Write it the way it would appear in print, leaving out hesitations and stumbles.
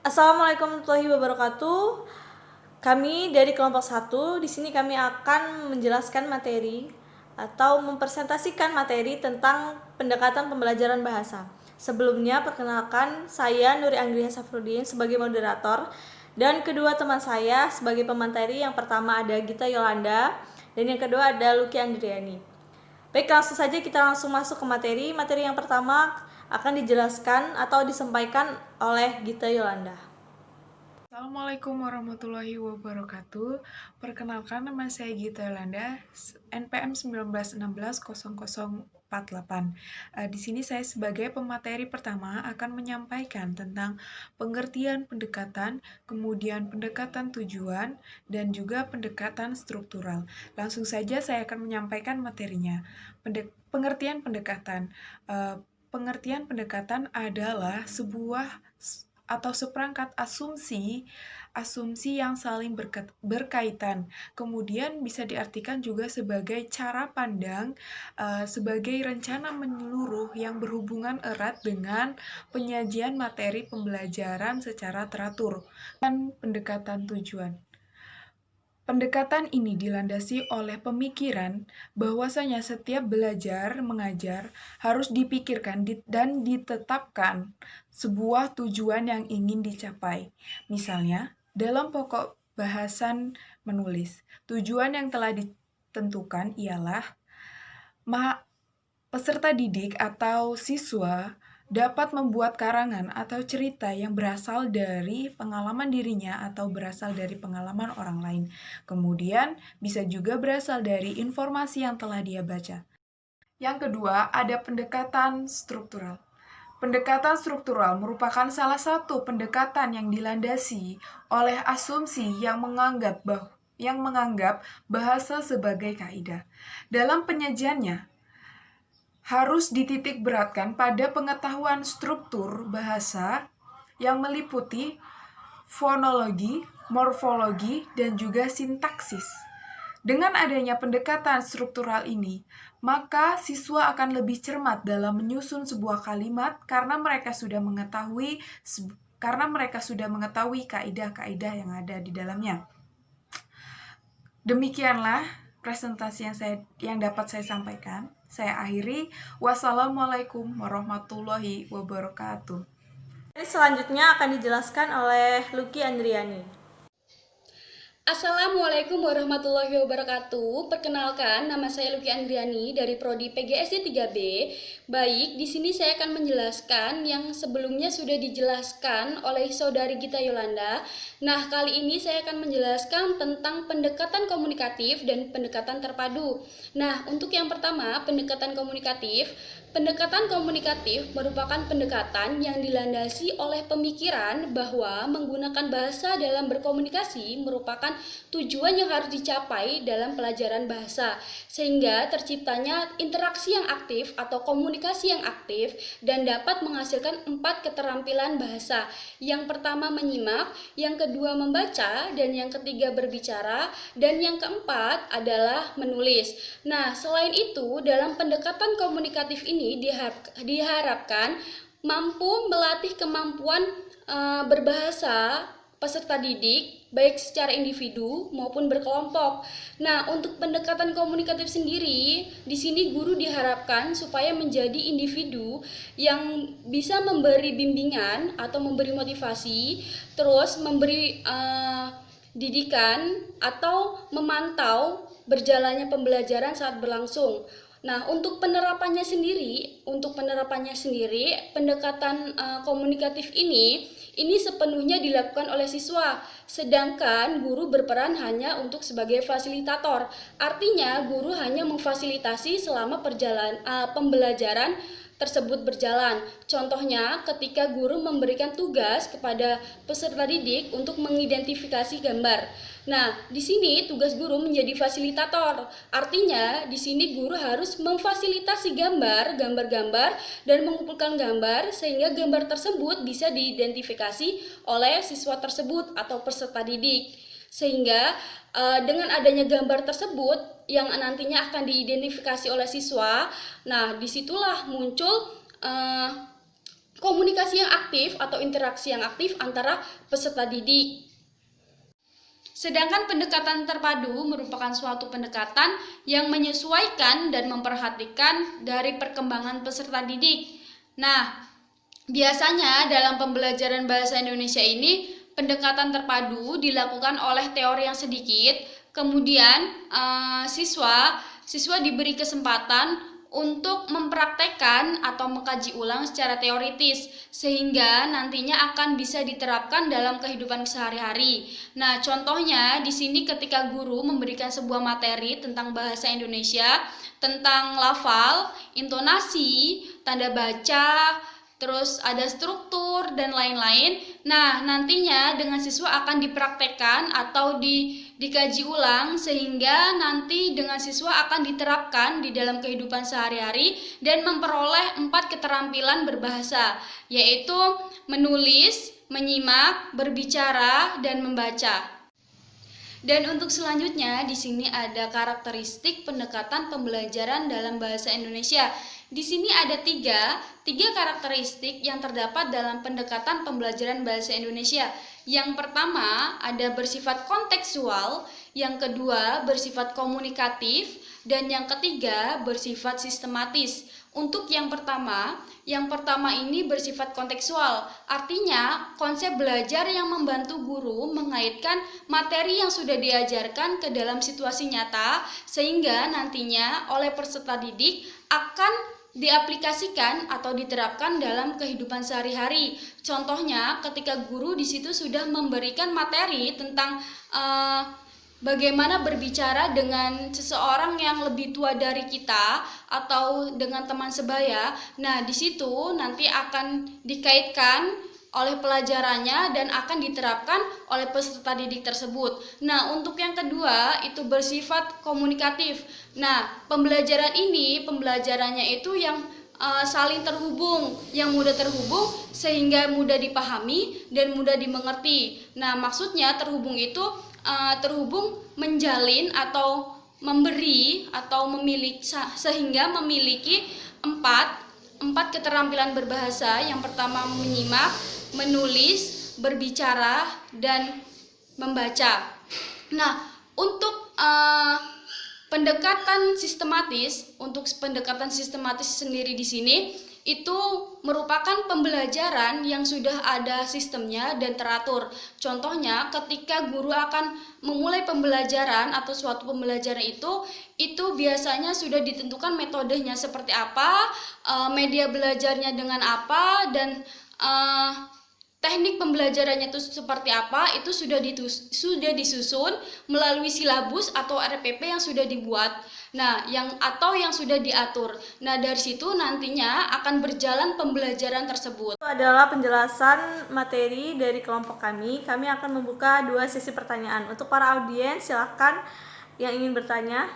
Assalamualaikum warahmatullahi wabarakatuh. Kami dari kelompok 1, di sini kami akan menjelaskan materi atau mempresentasikan materi tentang pendekatan pembelajaran bahasa. Sebelumnya, perkenalkan saya Nuri Anggriha Safruddin sebagai moderator dan kedua teman saya sebagai pemateri. Yang pertama ada Gita Yolanda dan yang kedua ada Lucky Andriani. Baik, langsung saja kita langsung masuk ke materi. Materi yang pertama akan dijelaskan atau disampaikan oleh Gita Yolanda. Assalamualaikum warahmatullahi wabarakatuh. Perkenalkan, nama saya Gita Yolanda, NPM 19160048. Di sini saya sebagai pemateri pertama akan menyampaikan tentang pengertian pendekatan, kemudian pendekatan tujuan, dan juga pendekatan struktural. Langsung saja saya akan menyampaikan materinya. Pengertian pendekatan. Pengertian pendekatan adalah sebuah atau seperangkat asumsi yang saling berkaitan. Kemudian bisa diartikan juga sebagai cara pandang, sebagai rencana menyeluruh yang berhubungan erat dengan penyajian materi pembelajaran secara teratur dan pendekatan tujuan. Pendekatan ini dilandasi oleh pemikiran bahwasanya setiap belajar mengajar harus dipikirkan dan ditetapkan sebuah tujuan yang ingin dicapai. Misalnya, dalam pokok bahasan menulis, tujuan yang telah ditentukan ialah peserta didik atau siswa dapat membuat karangan atau cerita yang berasal dari pengalaman dirinya atau berasal dari pengalaman orang lain. Kemudian, bisa juga berasal dari informasi yang telah dia baca. Yang kedua, ada pendekatan struktural. Pendekatan struktural merupakan salah satu pendekatan yang dilandasi oleh asumsi yang menganggap bahasa sebagai kaidah. Dalam penyajiannya, harus dititik beratkan pada pengetahuan struktur bahasa yang meliputi fonologi, morfologi, dan juga sintaksis. Dengan adanya pendekatan struktural ini, maka siswa akan lebih cermat dalam menyusun sebuah kalimat karena mereka sudah mengetahui kaidah-kaidah yang ada di dalamnya. Demikianlah presentasi yang dapat saya sampaikan. Saya akhiri. Wassalamualaikum warahmatullahi wabarakatuh. Selanjutnya akan dijelaskan oleh Lucky Andriani. Assalamualaikum warahmatullahi wabarakatuh. Perkenalkan, nama saya Lucky Andriani dari Prodi PGSD 3B. Baik, di sini saya akan menjelaskan yang sebelumnya sudah dijelaskan oleh Saudari Gita Yolanda. Nah, kali ini saya akan menjelaskan tentang pendekatan komunikatif dan pendekatan terpadu. Nah, untuk yang pertama, pendekatan komunikatif. Pendekatan komunikatif merupakan pendekatan yang dilandasi oleh pemikiran bahwa menggunakan bahasa dalam berkomunikasi merupakan tujuan yang harus dicapai dalam pelajaran bahasa, sehingga terciptanya interaksi yang aktif atau komunikasi yang aktif dan dapat menghasilkan 4 keterampilan bahasa. Yang pertama menyimak, yang kedua membaca, dan yang ketiga berbicara, dan yang keempat adalah menulis. Nah, selain itu, dalam pendekatan komunikatif ini diharapkan mampu melatih kemampuan berbahasa peserta didik, baik secara individu maupun berkelompok. Nah, untuk pendekatan komunikatif sendiri, di sini guru diharapkan supaya menjadi individu yang bisa memberi bimbingan atau memberi motivasi, terus memberi didikan atau memantau berjalannya pembelajaran saat berlangsung. Nah, untuk penerapannya sendiri, pendekatan komunikatif ini sepenuhnya dilakukan oleh siswa, sedangkan guru berperan hanya untuk sebagai fasilitator. Artinya, guru hanya memfasilitasi selama pembelajaran tersebut berjalan. Contohnya, ketika guru memberikan tugas kepada peserta didik untuk mengidentifikasi gambar. Nah, di sini tugas guru menjadi fasilitator. Artinya, di sini guru harus memfasilitasi gambar-gambar dan mengumpulkan gambar sehingga gambar tersebut bisa diidentifikasi oleh siswa tersebut atau peserta didik. Sehingga dengan adanya gambar tersebut yang nantinya akan diidentifikasi oleh siswa, nah disitulah muncul komunikasi yang aktif atau interaksi yang aktif antara peserta didik. Sedangkan pendekatan terpadu merupakan suatu pendekatan yang menyesuaikan dan memperhatikan dari perkembangan peserta didik. Nah, biasanya dalam pembelajaran bahasa Indonesia ini pendekatan terpadu dilakukan oleh teori yang sedikit, kemudian siswa diberi kesempatan untuk mempraktekkan atau mengkaji ulang secara teoritis sehingga nantinya akan bisa diterapkan dalam kehidupan sehari-hari. Nah, contohnya di sini ketika guru memberikan sebuah materi tentang bahasa Indonesia, tentang lafal, intonasi, tanda baca, terus ada struktur dan lain-lain. Nah, nantinya dengan siswa akan dipraktekkan atau dikaji ulang sehingga nanti dengan siswa akan diterapkan di dalam kehidupan sehari-hari dan memperoleh 4 keterampilan berbahasa, yaitu menulis, menyimak, berbicara, dan membaca. Dan untuk selanjutnya di sini ada karakteristik pendekatan pembelajaran dalam bahasa Indonesia. Di sini ada tiga karakteristik yang terdapat dalam pendekatan pembelajaran bahasa Indonesia. Yang pertama ada bersifat kontekstual, yang kedua bersifat komunikatif, dan yang ketiga bersifat sistematis. Untuk yang pertama ini bersifat kontekstual, artinya konsep belajar yang membantu guru mengaitkan materi yang sudah diajarkan ke dalam situasi nyata, sehingga nantinya oleh peserta didik akan diaplikasikan atau diterapkan dalam kehidupan sehari-hari. Contohnya, ketika guru di situ sudah memberikan materi tentang bagaimana berbicara dengan seseorang yang lebih tua dari kita atau dengan teman sebaya. Nah, di situ nanti akan dikaitkan oleh pelajarannya dan akan diterapkan oleh peserta didik tersebut. Nah, untuk yang kedua itu bersifat komunikatif. Nah, pembelajarannya itu yang saling terhubung, yang mudah terhubung sehingga mudah dipahami dan mudah dimengerti. Nah, maksudnya terhubung itu terhubung menjalin atau memberi atau memiliki sehingga memiliki empat keterampilan berbahasa. Yang pertama menyimak, menulis, berbicara, dan membaca. Nah, untuk pendekatan sistematis sendiri di sini itu merupakan pembelajaran yang sudah ada sistemnya dan teratur. Contohnya ketika guru akan memulai pembelajaran atau suatu pembelajaran itu biasanya sudah ditentukan metodenya seperti apa, media belajarnya dengan apa, dan teknik pembelajarannya itu seperti apa, itu sudah disusun melalui silabus atau RPP yang sudah dibuat. Nah, yang sudah diatur. Nah, dari situ nantinya akan berjalan pembelajaran tersebut. Itu adalah penjelasan materi dari kelompok kami. Kami akan membuka 2 sesi pertanyaan. Untuk para audiens, silakan yang ingin bertanya.